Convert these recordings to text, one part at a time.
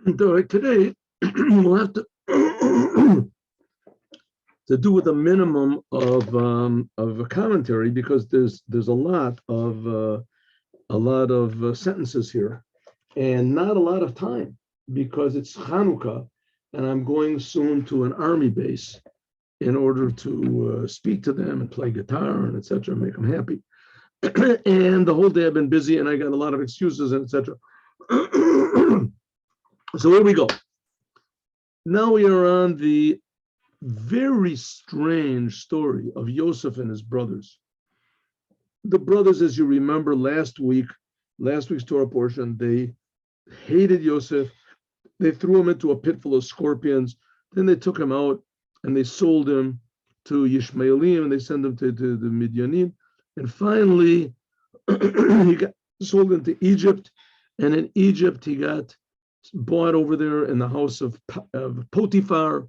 Today, we'll have to do with a minimum of a commentary because there's a lot of sentences here, and not a lot of time because it's Hanukkah, and I'm going soon to an army base in order to speak to them and play guitar and etc. Make them happy. And the whole day I've been busy, and I got a lot of excuses and etc. So here we go. Now we are on the very strange story of Josef and his brothers. The brothers, as you remember last week's Torah portion, they hated Joseph. They threw him into a pit full of scorpions. Then they took him out and they sold him to Yishmaelim, and they sent him to the Midyanim. And finally, he got sold into Egypt. And in Egypt, he got bought over there in the house of Potiphar.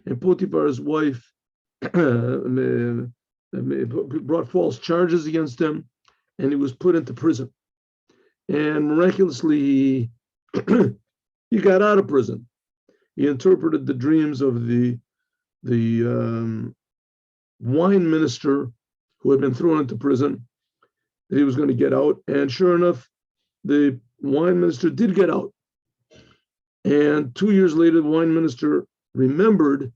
And Potiphar's wife brought false charges against him, and he was put into prison. And miraculously, he got out of prison. He interpreted the dreams of the wine minister who had been thrown into prison, that he was going to get out. And sure enough, the wine minister did get out. And 2 years later, the wine minister remembered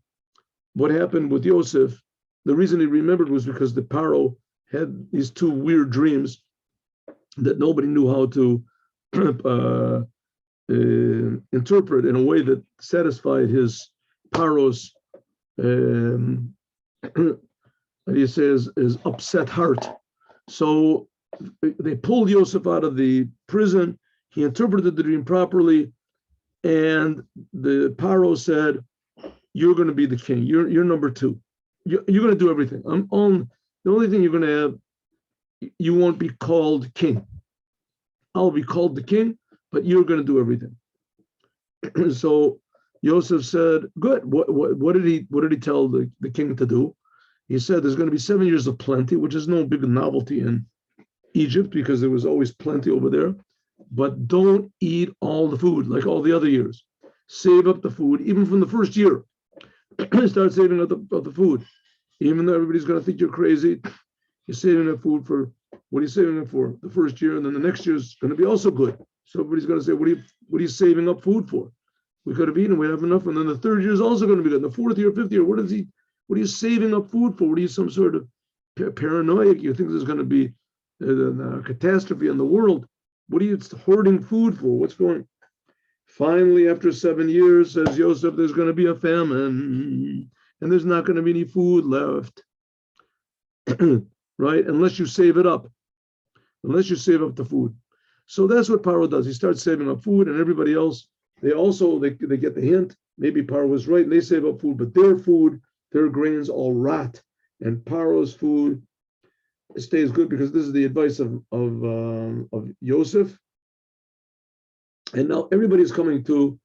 what happened with Joseph. The reason he remembered was because the Paro had these two weird dreams that nobody knew how to interpret in a way that satisfied his Paro's, he says, his upset heart. So they pulled Joseph out of the prison. He interpreted the dream properly, and the Paro said, "You're going to be the king. You're number two. You're going to do everything. The only thing you're going to have, you won't be called king. I'll be called the king, but you're going to do everything." So Joseph said, "Good. What did he tell the king to do?" He said, "There's going to be 7 years of plenty," which is no big novelty in Egypt because there was always plenty over there. But don't eat all the food like all the other years. Save up the food, even from the first year. Start saving up the food. Even though everybody's going to think you're crazy, you're saving up food for, what are you saving it for? The first year, and then the next year is going to be also good. So everybody's going to say, what are you saving up food for? We could have eaten, we have enough, and then the third year is also going to be good. And the fourth year, fifth year, what are you saving up food for? What are you, some sort of paranoiac? You think there's going to be a catastrophe in the world? What are you hoarding food for? What's going? Finally, after 7 years, says Joseph, there's going to be a famine, and there's not going to be any food left, right? Unless you save it up, unless you save up the food. So that's what Paro does. He starts saving up food, and everybody else, they get the hint. Maybe Paro was right, and they save up food, but their food, their grains all rot, and Paro's food stays good because this is the advice of Joseph. And now everybody's coming to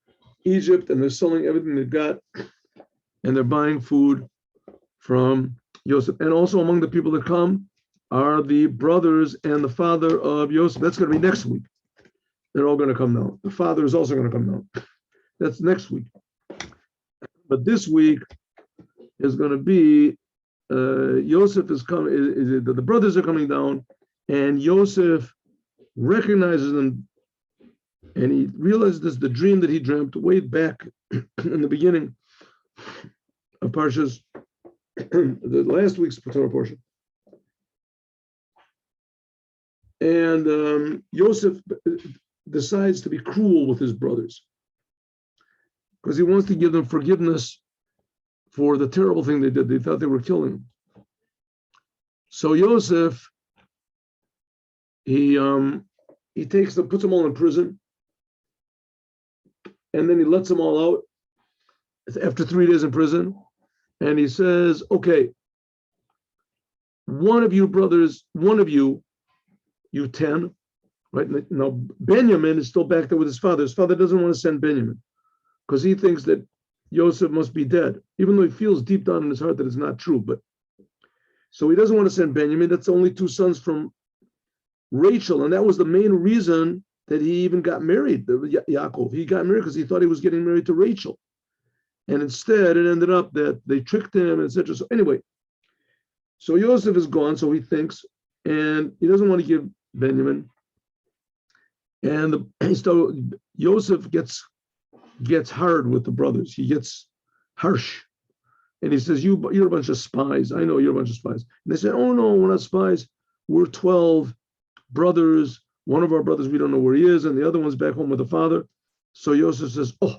Egypt, and they're selling everything they've got, and they're buying food from Joseph. And also among the people that come are the brothers and the father of Joseph. That's going to be next week. They're all going to come now. The father is also going to come now. That's next week. But this week is going to be Joseph is coming. The brothers are coming down, and Joseph recognizes them. And he realizes the dream that he dreamt way back in the beginning of Parshas, the last week's Torah portion. And Joseph decides to be cruel with his brothers because he wants to give them forgiveness for the terrible thing they did. They thought they were killing him. So Joseph, he puts them all in prison. And then he lets them all out after 3 days in prison. And he says, okay, one of you brothers, you 10, right? Now, Benjamin is still back there with his father. His father doesn't want to send Benjamin because he thinks that Joseph must be dead, even though he feels deep down in his heart that it's not true. But so he doesn't want to send Benjamin. That's only 2 sons from Rachel. And that was the main reason that he even got married, Yaakov. He got married because he thought he was getting married to Rachel. And instead, it ended up that they tricked him, etc. So anyway, so Joseph is gone, so he thinks, and he doesn't want to give Benjamin. And so Joseph gets hard with the brothers. He gets harsh. And he says, you're a bunch of spies. I know you're a bunch of spies. And they said, oh, no, we're not spies. We're 12 brothers. One of our brothers, we don't know where he is, and the other one's back home with the father. So Joseph says, oh,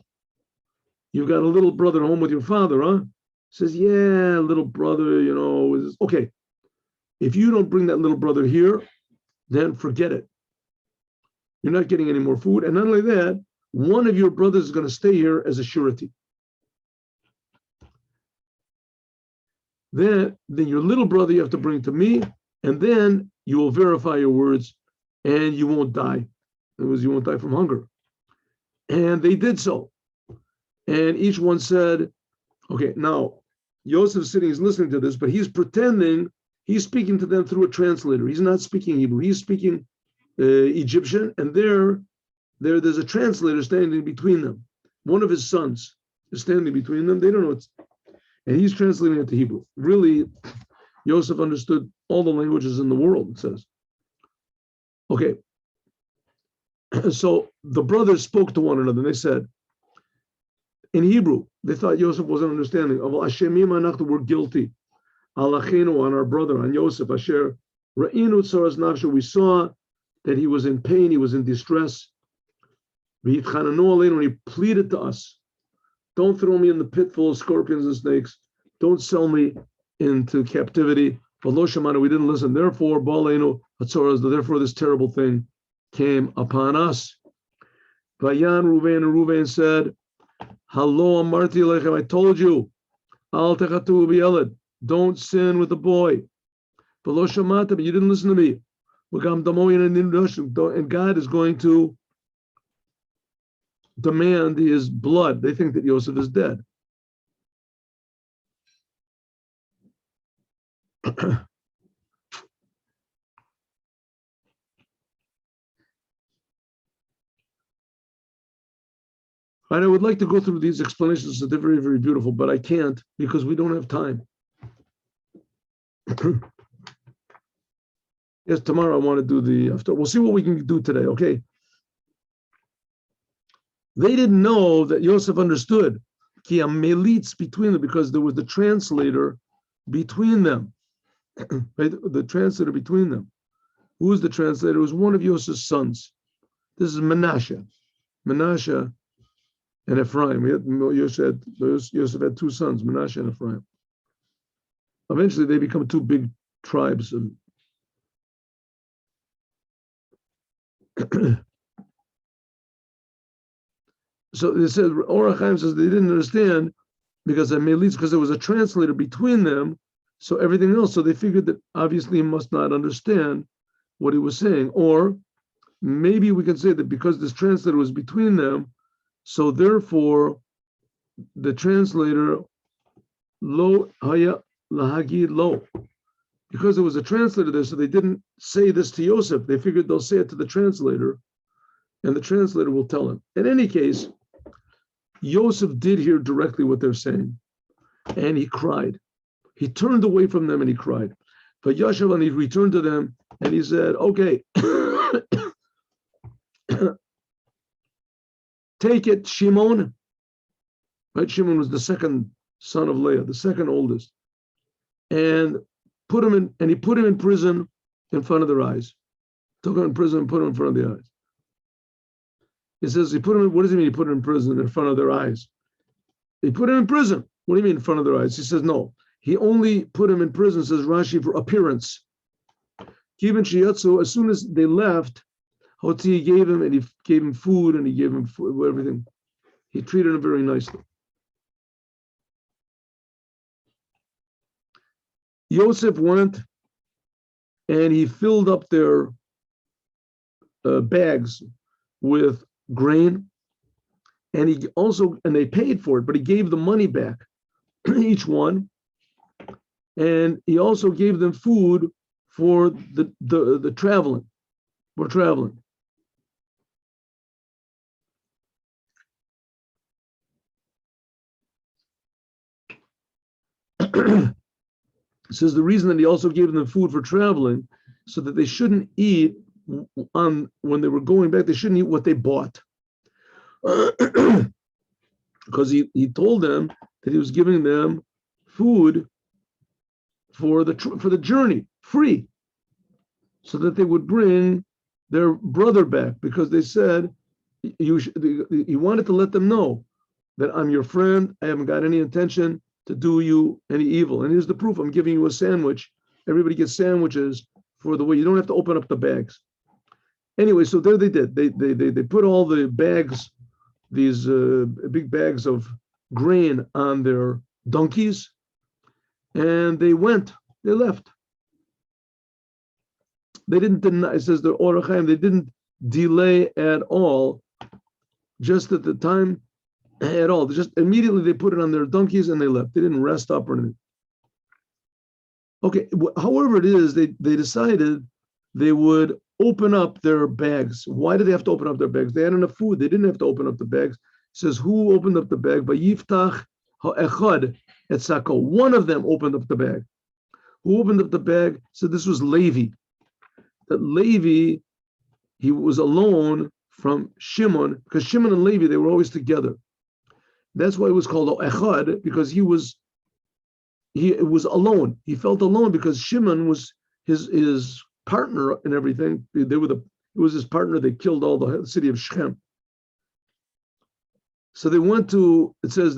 you've got a little brother home with your father, huh? Says, yeah, little brother, okay. If you don't bring that little brother here, then forget it. You're not getting any more food. And not only that, one of your brothers is going to stay here as a surety. Then your little brother you have to bring to me, and then you will verify your words, and you won't die. You won't die from hunger. And they did so. And each one said, okay, now Joseph sitting is listening to this, but he's pretending he's speaking to them through a translator. He's not speaking Hebrew. He's speaking Egyptian, and there's a translator standing between them. One of his sons is standing between them. They don't know and he's translating it to Hebrew. Really, Joseph understood all the languages in the world, it says. Okay. So the brothers spoke to one another, and they said, in Hebrew, they thought Joseph wasn't understanding. We're guilty. On our brother, on Joseph, Asher, we saw that he was in pain, he was in distress. When he pleaded to us, don't throw me in the pit full of scorpions and snakes. Don't sell me into captivity. But we didn't listen. Therefore, this terrible thing came upon us. Vayan Ruvain, and Ruvain said, Hello, Amarti Lechem, I told you, Al Techatu B'Yeled, don't sin with the boy. But you didn't listen to me. And God is going to demand his blood. They think that Joseph is dead. And I would like to go through these explanations. They're very, very beautiful, but I can't because we don't have time. Yes, tomorrow I want to do the after. We'll see what we can do today, okay? They didn't know that Joseph understood ki melitz between them because there was the translator between them. Right? The translator between them. Who was the translator? It was one of Joseph's sons. This is Manasseh. Manasseh and Ephraim. Joseph had two sons, Manasseh and Ephraim. Eventually, they become two big tribes. So they said, HaChaim says they didn't understand because there was a translator between them. So everything else, so they figured that obviously he must not understand what he was saying. Or maybe we can say that because this translator was between them, so therefore the translator lo haya lahagid lo. Because there was a translator there, so they didn't say this to Joseph. They figured they'll say it to the translator, and the translator will tell him. In any case, Joseph did hear directly what they're saying, and he cried. He turned away from them and he cried. But Yashav, and he returned to them and he said, okay, take it, Shimon. Right? Shimon was the second son of Leah, the second oldest. And he put him in prison in front of their eyes. Took him in prison and put him in front of the eyes. He says, what does he mean he put him in prison in front of their eyes? He put him in prison. What do you mean in front of their eyes? He says, no. He only put him in prison, says Rashi, for appearance. Even Shiyatsu, as soon as they left, Hoti gave him, and he gave him food, and he gave him food, everything. He treated him very nicely. Joseph went, and he filled up their bags with grain, and they paid for it, but he gave the money back, each one. And he also gave them food for the traveling. For traveling. says the reason that he also gave them food for traveling, so that they shouldn't eat when they were going back, they shouldn't eat what they bought. Because he told them that he was giving them food for the journey, free, so that they would bring their brother back, because they said he wanted to let them know that I'm your friend, I haven't got any intention to do you any evil. And here's the proof, I'm giving you a sandwich. Everybody gets sandwiches for the way, you don't have to open up the bags. Anyway, so there they did. They put all the bags, these big bags of grain on their donkeys, and they left. They didn't deny, it says the HaChaim, they didn't delay at all, just at the time at all. Just immediately they put it on their donkeys and they left. They didn't rest up or anything. Okay, however it is, they decided they would open up their bags. Why did they have to open up their bags? They had enough food. They didn't have to open up the bags. It says, who opened up the bag? Vayiftach ha'echad et sako. One of them opened up the bag. Who opened up the bag? So this was Levi. That Levi, he was alone from Shimon, because Shimon and Levi, they were always together. That's why it was called echad, because he was alone. He felt alone because Shimon was his partner and everything. It was his partner. They killed all the city of Shechem. So they went to, it says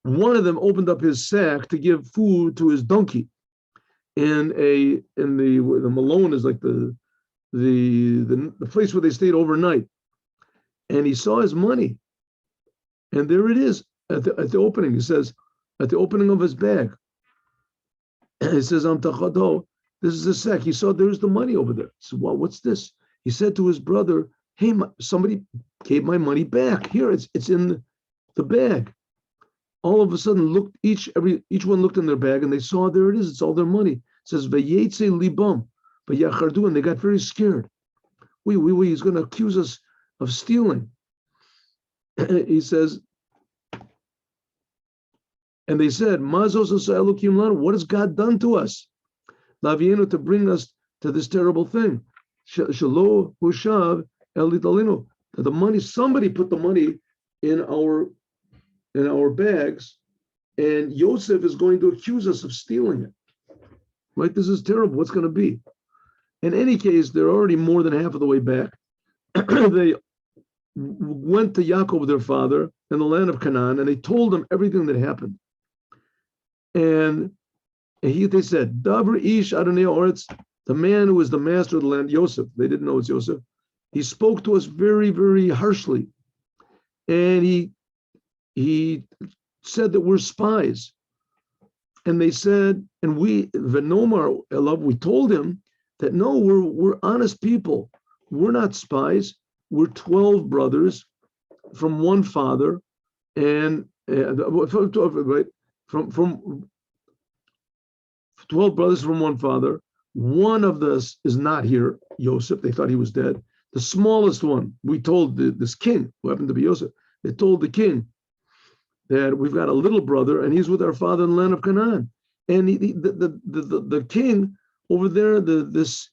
one of them opened up his sack to give food to his donkey. In the Malone is like the place where they stayed overnight, and he saw his money, and there it is at the opening. He says at the opening of his bag, and it says Amtachado. This is the sack. He saw there's the money over there. So what's this? He said to his brother, "Hey, somebody gave my money back. Here, it's in the bag." All of a sudden, each one looked in their bag, and they saw there it is. It's all their money. It says Vayetze libam, vayachardu, and they got very scared. Wait, he's going to accuse us of stealing. He says, and they said, Mazos elokim lanu, what has God done to us? Lavienu, to bring us to this terrible thing. Shelo hushav el litalinu, that the money, somebody put the money in our bags, and Josef is going to accuse us of stealing it. Right? This is terrible. What's going to be? In any case, they're already more than half of the way back. They went to Yaakov, their father, in the land of Canaan, and they told him everything that happened. And they said, Davar ish Adonai Oretz, the man who is the master of the land, Joseph. They didn't know it's Joseph. He spoke to us very, very harshly. And he said that we're spies. And they said, and we told him that no, we're honest people. We're not spies. We're 12 brothers from one father, and from 12 brothers from one father. One of us is not here, Joseph. They thought he was dead. The smallest one, we told this king, who happened to be Joseph, they told the king that we've got a little brother and he's with our father in the land of Canaan. And the king over there, the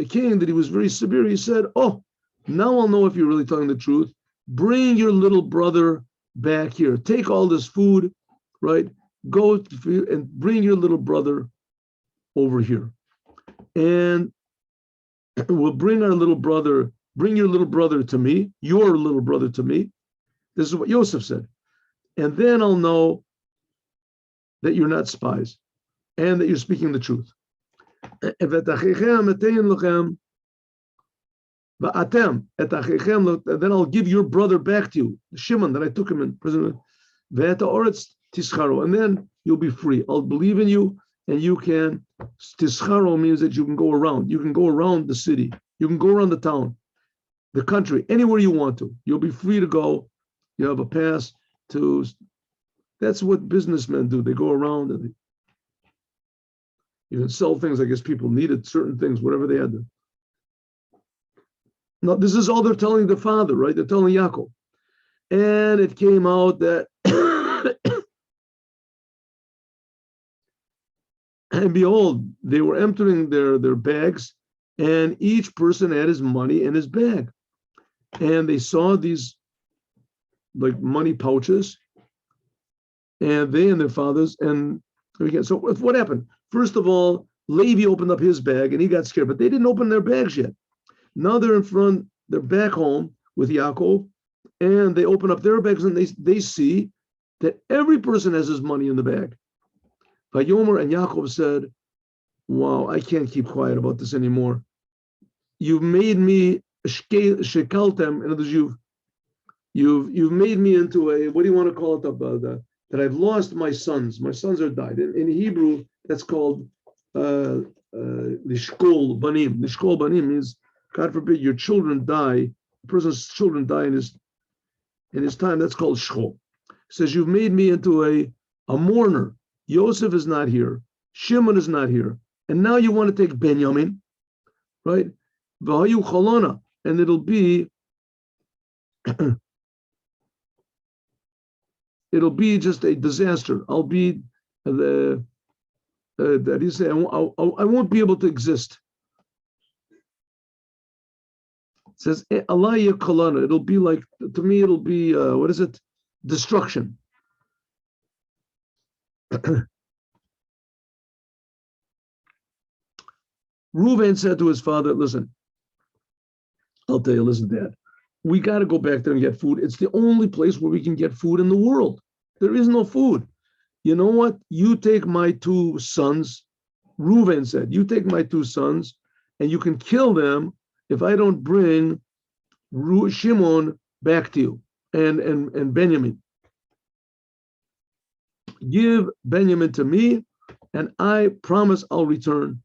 king that he was very severe, he said, oh, now I'll know if you're really telling the truth. Bring your little brother back here. Take all this food, right? Go and bring your little brother over here. And we'll bring your little brother to me, your little brother to me. This is what Joseph said. And then I'll know that you're not spies and that you're speaking the truth. Then I'll give your brother back to you, Shimon, that I took him in prison. And then you'll be free. I'll believe in you, and you can. Tischaro means that you can go around. You can go around the city. You can go around the town, the country, anywhere you want to. You'll be free to go. You have a pass to. That's what businessmen do. They go around and they even sell things. I guess people needed certain things, whatever they had to. Now, this is all they're telling the father, right? They're telling Yaakov. And it came out that And behold, they were emptying their bags, and each person had his money in his bag. And they saw these like money pouches, and they and their fathers. And again, so what happened? First of all, Levi opened up his bag and he got scared, but they didn't open their bags yet. Now they're in front, they're back home with Yaakov, and they open up their bags and they see that every person has his money in the bag. Vayomer, and Yaakov said, wow, I can't keep quiet about this anymore. You've made me shekaltem, in other words, you've made me into a, what do you want to call it, that I've lost my sons. My sons are died. In Hebrew, that's called lishkol banim. Lishkol banim means, God forbid, your children die. A person's children die in his time. That's called shkol. It says, you've made me into a mourner. Josef is not here. Shimon is not here. And now you want to take Benjamin, right? V'hayu chalona, and it'll be just a disaster. I'll be that he said, I won't be able to exist. It says Alaya Kalana. It'll be like, to me, it'll be what is it? Destruction. Reuven said to his father, listen, I'll tell you, listen, Dad, we got to go back there and get food. It's the only place where we can get food in the world. There is no food. You know what? You take my two sons, Reuven said, you take my two sons and you can kill them if I don't bring Shimon back to you and Benjamin. Give Benjamin to me and I promise I'll return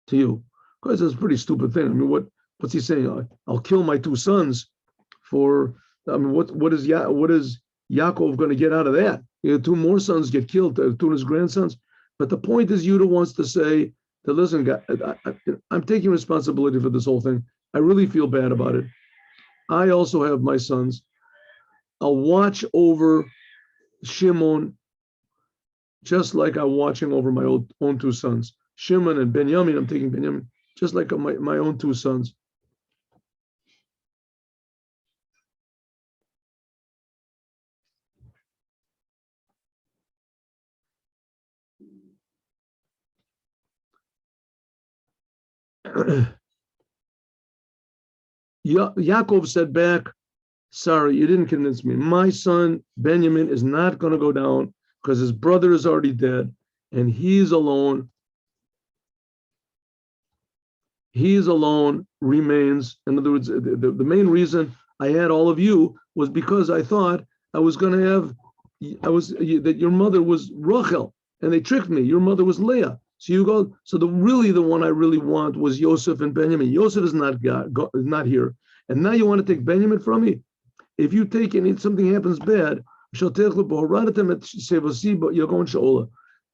to you. Because it's a pretty stupid thing. I mean, what's he saying? I'll kill my two sons for, I mean, what is Yaakov going to get out of that? You know, two more sons get killed, two of his grandsons. But the point is, Judah wants to say that, listen, God, I'm taking responsibility for this whole thing. I really feel bad about it. I also have my sons. I'll watch over Shimon just like I'm watching over my own two sons. Shimon and Benjamin, I'm taking Benjamin, just like my own two sons. Yaakov said back, sorry, you didn't convince me. My son Benjamin is not going to go down because his brother is already dead and he's alone. He's alone remains. In other words, the main reason I had all of you was because I thought I was going to have, that your mother was Rachel and they tricked me. Your mother was Leah. So you go. So the one I really want was Josef and Benjamin. Josef is not here, and now you want to take Benjamin from me. If you take it and something happens bad,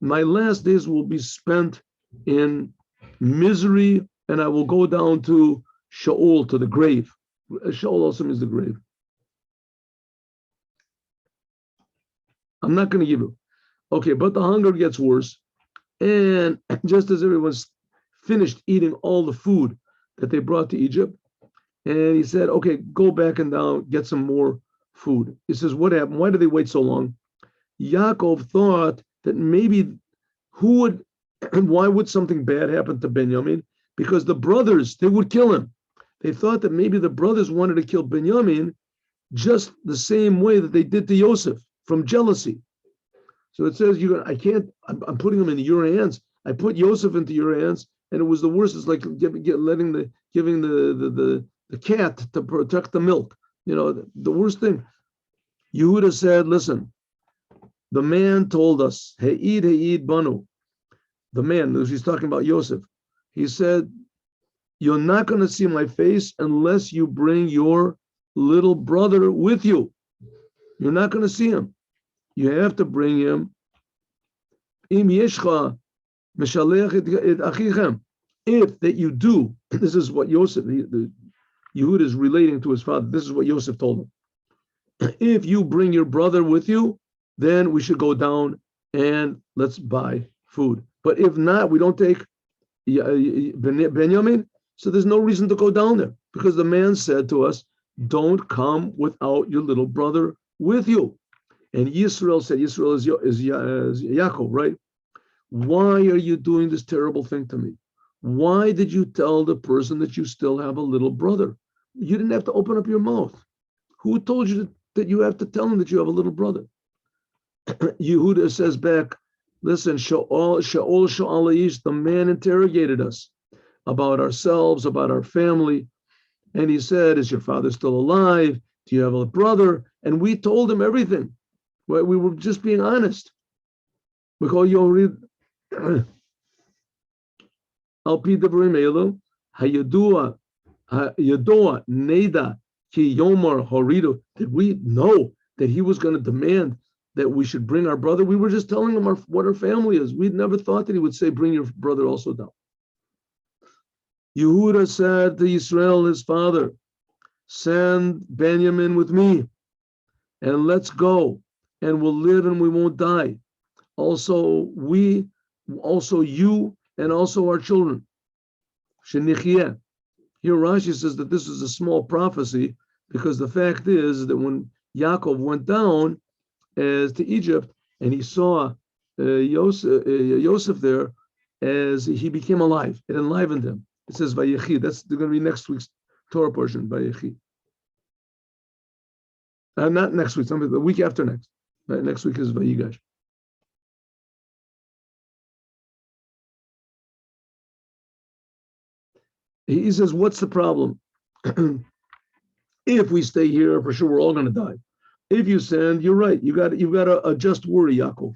my last days will be spent in misery, and I will go down to Sheol, to the grave. Sheol also means the grave. I'm not going to give you. Okay, but the hunger gets worse. And just as everyone's finished eating all the food that they brought to Egypt, and he said, okay, go back and down, get some more food. He says, what happened? Why did they wait so long? Yaakov thought that maybe why would something bad happen to Benjamin? Because the brothers, they would kill him. They thought that maybe the brothers wanted to kill Benjamin just the same way that they did to Joseph, from jealousy. So it says, I'm putting them in your hands. I put Joseph into your hands, and it was the worst. It's like giving the cat to protect the milk. You know, the worst thing. Yehuda said, listen, the man told us, He'id banu. The man, he's talking about Joseph. He said, you're not going to see my face unless you bring your little brother with you. You're not going to see him. You have to bring him. If that you do, this is what Joseph, Yehuda is relating to his father. This is what Joseph told him. If you bring your brother with you, then we should go down and let's buy food. But if not, we don't take Benjamin. So there's no reason to go down there because the man said to us, don't come without your little brother with you. And Yisrael said, Yisrael is Yaakov, right? Why are you doing this terrible thing to me? Why did you tell the person that you still have a little brother? You didn't have to open up your mouth. Who told you that you have to tell him that you have a little brother? Yehuda says back, listen, Shaul Sha'al, the man interrogated us about ourselves, about our family. And he said, is your father still alive? Do you have a brother? And we told him everything. We were just being honest. Because you'll read Al-Pi Devrim Elu, Hayadua Neda Ki Yomar Horido. Did we know that he was going to demand that we should bring our brother? We were just telling him what our family is. We'd never thought that he would say, bring your brother also down. Yehuda said to Yisrael, his father, send Benjamin with me and let's go and we'll live and we won't die. Also you, and also our children. Shenichye. Here Rashi says that this is a small prophecy because the fact is that when Yaakov went down to Egypt and he saw Joseph there, as he became alive, it enlivened him. It says Vayechi. That's going to be next week's Torah portion, Vayechi. Not next week, the week after next. Next week is Vayigash. He says, what's the problem? If we stay here, for sure, we're all going to die. If you send, you're right. You've got a just worry, Yaakov,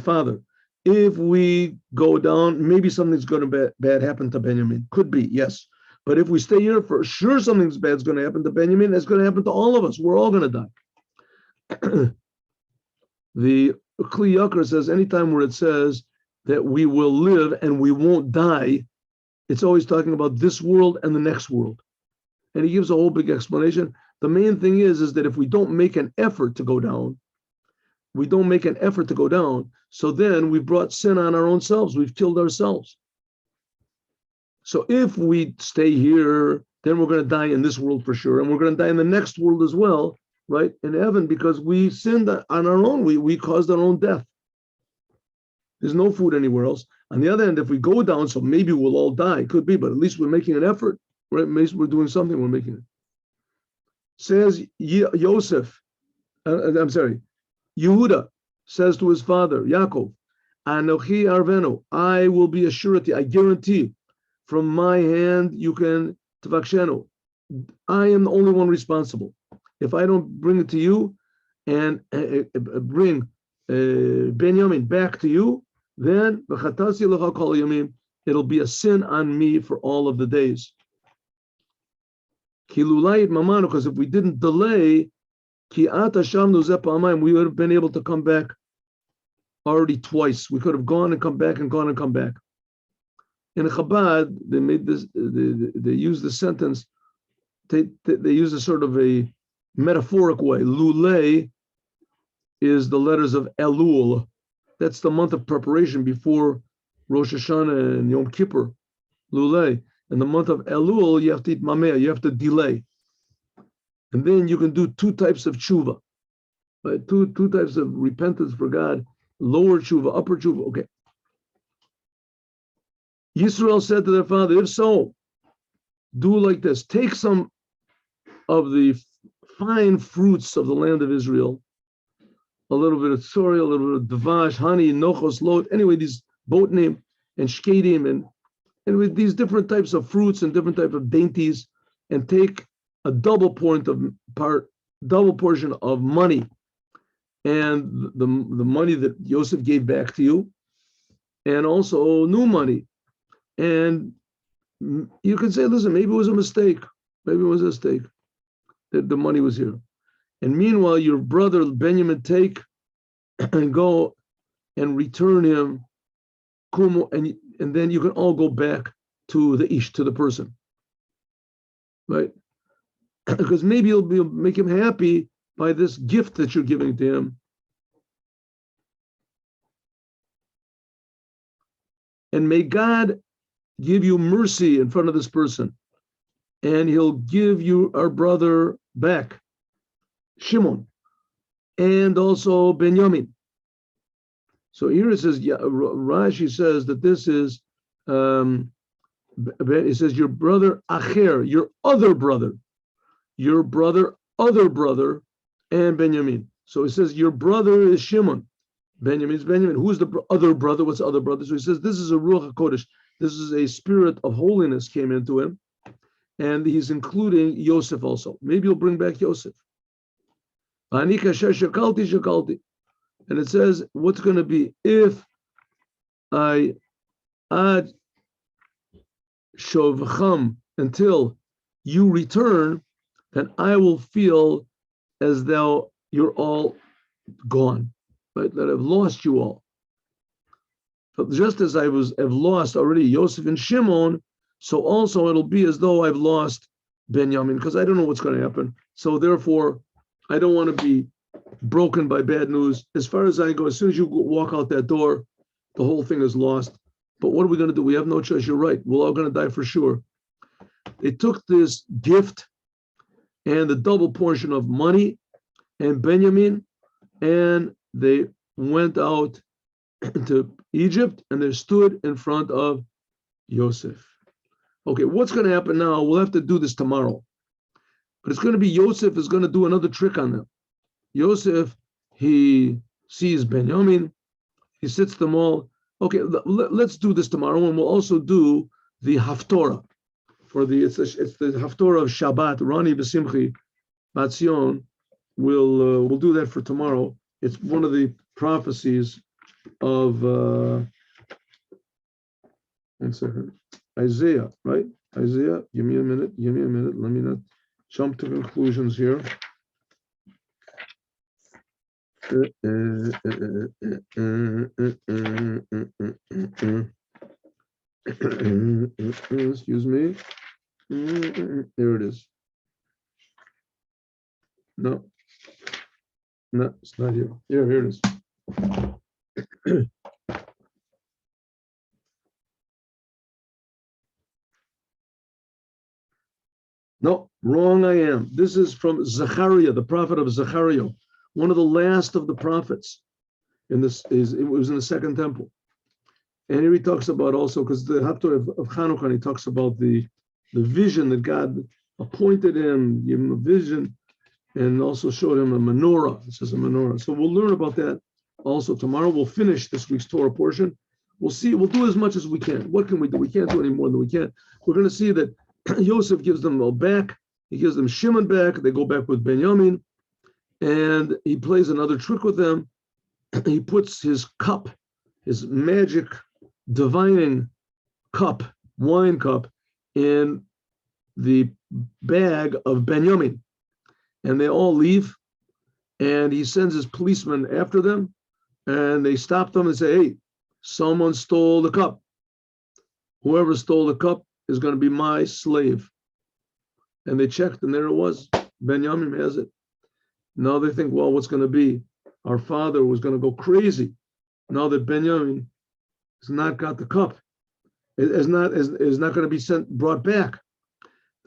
father. If we go down, maybe something's going to bad happen to Benjamin. Could be, yes. But if we stay here, for sure something's bad's going to happen to Benjamin. It's going to happen to all of us. We're all going to die. The Kli Yakar says, anytime where it says that we will live and we won't die, it's always talking about this world and the next world. And he gives a whole big explanation. The main thing is that if we don't make an effort to go down, so then we brought sin on our own selves. We've killed ourselves. So if we stay here, then we're going to die in this world for sure. And we're going to die in the next world as well, right? In heaven, because we sinned on our own. We caused our own death. There's no food anywhere else. On the other hand, if we go down, so maybe we'll all die. Could be, but at least we're making an effort, right? Maybe we're doing something, we're making it. Says Joseph, Yehuda says to his father, Yaakov, Anochi Arveno, I will be a surety, I guarantee, from my hand you can tavakshenu. I am the only one responsible. If I don't bring it to you and bring Benjamin back to you, then it'll be a sin on me for all of the days. Because if we didn't delay, we would have been able to come back already twice. We could have gone and come back and gone and come back. In Chabad, they made this. They use the sentence. They use a sort of a metaphoric way. Lulei is the letters of Elul. That's the month of preparation before Rosh Hashanah and Yom Kippur. Lulei. In the month of Elul, you have to eat mameh. You have to delay, and then you can do two types of tshuva, right? Two types of repentance for God. Lower tshuva, upper tshuva. Okay. Yisrael said to their father, if so, do like this. Take some of the fine fruits of the land of Israel, a little bit of tsori, a little bit of davash, honey, nochos, lot, anyway, these botnim and shkedim and with these different types of fruits and different types of dainties, and take a double portion of money, and the money that Joseph gave back to you, and also new money. And you can say, listen, maybe it was a mistake. Maybe it was a mistake that the money was here. And meanwhile, your brother Benjamin take and go and return him, and then you can all go back to the person, right? Because maybe you'll make him happy by this gift that you're giving to him. and may God give you mercy in front of this person, and he'll give you our brother back, Shimon, and also Benjamin. So here it says, Rashi says that this is, it says your brother Acher, your other brother, other brother, and Benjamin. So it says your brother is Shimon, Benjamin's Benjamin. Who's the other brother? What's the other brother? So he says this is a Ruach HaKodesh. This is a spirit of holiness came into him, and he's including Joseph also. Maybe he'll bring back Joseph. And it says what's going to be if I add shovcham until you return, then I will feel as though you're all gone, right? That I've lost you all. But just as I have lost already Joseph and Shimon, so also it'll be as though I've lost Benjamin, because I don't know what's going to happen. So therefore, I don't want to be broken by bad news. As far as I go, as soon as you walk out that door, the whole thing is lost. But what are we going to do? We have no choice. You're right. We're all going to die for sure. They took this gift and the double portion of money and Benjamin, and they went out to Egypt, and they stood in front of Joseph. Okay, what's going to happen now? We'll have to do this tomorrow. But it's going to be Joseph is going to do another trick on them. Joseph, he sees Benjamin, he sits them all. Okay, let's do this tomorrow, and we'll also do the Haftorah. It's the Haftorah of Shabbat. Rani B'Simchi Batzion we'll do that for tomorrow. It's one of the prophecies of one second, Isaiah, right? Isaiah. Give me a minute. Let me not jump to conclusions here. Excuse me. There it is. No, it's not here. Here it is. No, wrong I am. This is from Zechariah, the prophet of Zechariah, one of the last of the prophets. It was in the second temple. And here he talks about also, because the Haftorah of Chanukah, he talks about the vision that God appointed him, gave him a vision, and also showed him a menorah. It says a menorah. So we'll learn about that also tomorrow. We'll finish this week's Torah portion. We'll see. We'll do as much as we can. What can we do? We can't do any more than we can. We're going to see that Joseph gives them all back. He gives them Shimon back. They go back with Benjamin, and he plays another trick with them. He puts his cup, his magic divining cup, wine cup, in the bag of Benjamin. And they all leave, and he sends his policemen after them, and they stop them and say, hey, someone stole the cup. Whoever stole the cup is going to be my slave. And they checked, and there it was. Benjamin has it. Now they think, well, what's going to be? Our father was going to go crazy now that Benjamin has not got the cup. It is not going to be brought back.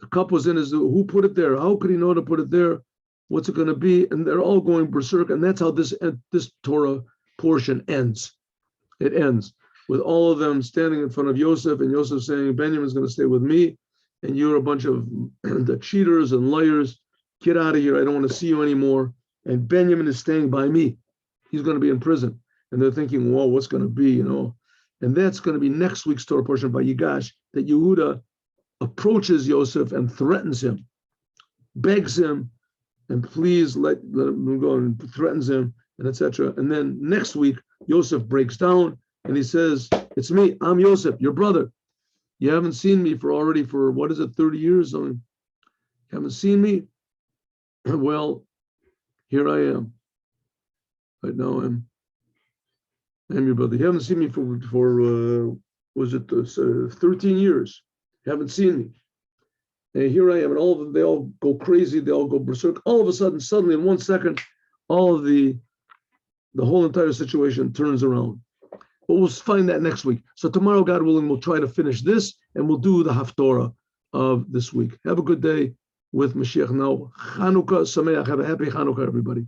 The cup was in his, who put it there? How could he know to put it there? What's it going to be? And they're all going berserk. And that's how this Torah portion ends. It ends with all of them standing in front of Joseph, and Joseph saying, Benjamin's going to stay with me, and you're a bunch of the cheaters and liars. Get out of here. I don't want to see you anymore. And Benjamin is staying by me. He's going to be in prison. And they're thinking, whoa, what's going to be, And that's going to be next week's Torah portion by Yigash, that Yehuda approaches Joseph and threatens him, begs him, and please let him go, and threatens him, and etc. And then next week, Joseph breaks down and he says, it's me, I'm Joseph, your brother. You haven't seen me for 30 years? You haven't seen me? Well, here I am. Right now I'm your brother. You haven't seen me for 13 years? You haven't seen me. And here I am, and all of them, they all go crazy, they all go berserk. All of a sudden, suddenly, in 1 second, all of the whole entire situation turns around. But we'll find that next week. So tomorrow, God willing, we'll try to finish this and we'll do the Haftorah of this week. Have a good day with Mashiach now. Chanukah Sameach. Have a happy Chanukah, everybody.